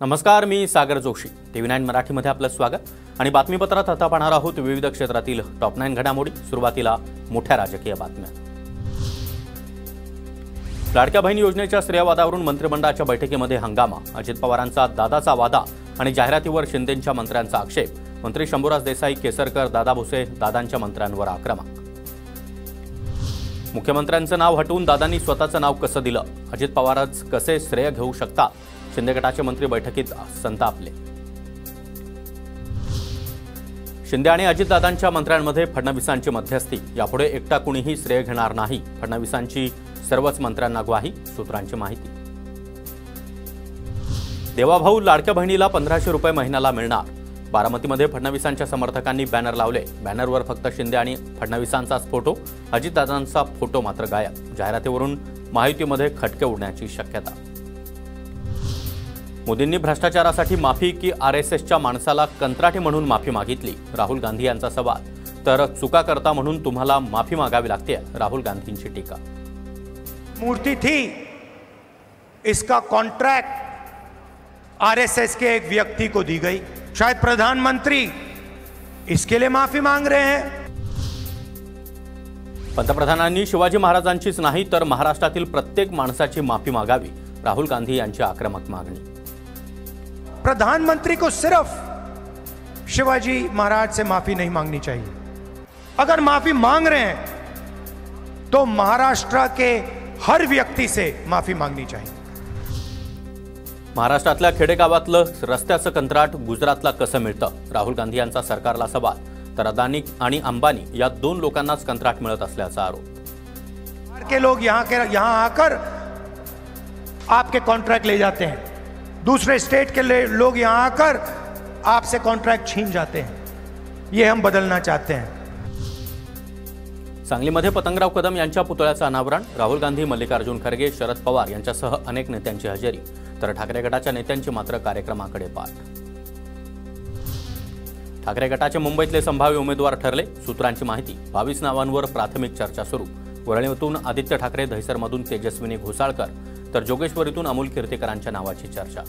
नमस्कार, मी सागर जोशी. TV9 मराठीमध्ये आपलं स्वागत आणि बातमीपत्रात आता पाहणार आहोत विविध क्षेत्रातील टॉप 9 घडामोडी. सुरुवातीला मोठ्या राजकीय बातम्या. लाडक्या बहीण योजनेच्या श्रेयवादावरून मंत्रिमंडळाच्या बैठकीमध्ये हंगामा. अजित पवारांचा दादाचा वादा आणि जाहिरातीवर शिंदेंच्या मंत्र्यांचा आक्षेप. मंत्री शंभूराज देसाई, केसरकर, दादा भुसे दादांच्या मंत्र्यांवर आक्रमक. मुख्यमंत्र्यांचं नाव हटवून दादांनी स्वतःचं नाव कसं दिलं? अजित पवारच कसे श्रेय घेऊ शकतात? शिंदे गटाचे मंत्री बैठकीत संतापले. शिंदे आणि अजितदादांच्या मंत्र्यांमध्ये फडणवीसांची मध्यस्थी. यापुढे एकटा कुणीही श्रेय घेणार नाही. फडणवीसांची सर्वच मंत्र्यांना ग्वाही. सूत्रांची माहिती. देवाभाऊ लाडक्या बहिणीला 1500 रुपये महिन्याला मिळणार. बारामतीमध्ये फडणवीसांच्या समर्थकांनी बॅनर लावले. बॅनरवर फक्त शिंदे आणि फडणवीसांचाच फोटो. अजितदादांचा फोटो मात्र गायब. जाहिरातीवरून महायुतीमध्ये खटके उडण्याची शक्यता. मोदींनी भ्रष्टाचारासाठी माफी की RSSच्या माणसाला कंत्राटी म्हणून माफी मागितली? राहुल गांधी यांचा सवाल. तर चुका करता म्हणून तुम्हाला माफी मागावी लागते, राहुल गांधींची टीका. मूर्ति थी, इसका कॉन्ट्रैक्ट RSS के एक व्यक्ति को दी गई. शायद प्रधानमंत्री इसके लिए माफी मांग रहे हैं. पंतप्रधानांनी शिवाजी महाराजांचीच नाही तर महाराष्ट्रातील प्रत्येक माणसाची माफी मागावी. राहुल गांधी यांची आक्रमक मागणी. प्रधानमंत्री को सिर्फ शिवाजी महाराज से माफी नहीं मांगनी चाहिए. अगर माफी मांग रहे हैं तो महाराष्ट्र के हर व्यक्ति से माफी मांगनी चाहिए. महाराष्ट्रातल्या खेडेगावातलं रस्त्याचं कंत्राट गुजरातला कसं मिळतं? राहुल गांधी यांचा सरकारला सवाल. तर अदानी आणि अंबानी या दोन लोकांनाच कंत्राट मिळत असल्याचा आरोप. के लोग यहां आकर आपके कॉन्ट्रैक्ट ले जाते हैं. दूसरे स्टेट के लोग यहां आकर आपसे कॉन्ट्रैक्ट छीन जाते हैं. ये हम बदलना चाहते हैं. सांगलीमध्ये पतंगराव कदम यांच्या पुतळ्याचं अनावरण. राहुल गांधी, मल्लिकार्जुन खरगे, शरद पवार यांच्यासह अनेक नेत्यांची हजेरी. तर ठाकरे गटाच्या नेत्यांची मात्र कार्यक्रमाकडे पाठ. ठाकरे गटाचे मुंबईतले संभाव्य उमेदवार ठरले. सूत्रांची माहिती. 22 नावांवर प्राथमिक चर्चा सुरू. वरळीतून आदित्य ठाकरे, दहिसरमधून तेजस्विनी घोसाळकर तर जोगेश्वरीतून अमोल कीर्तीकरांच्या नावाची चर्चा.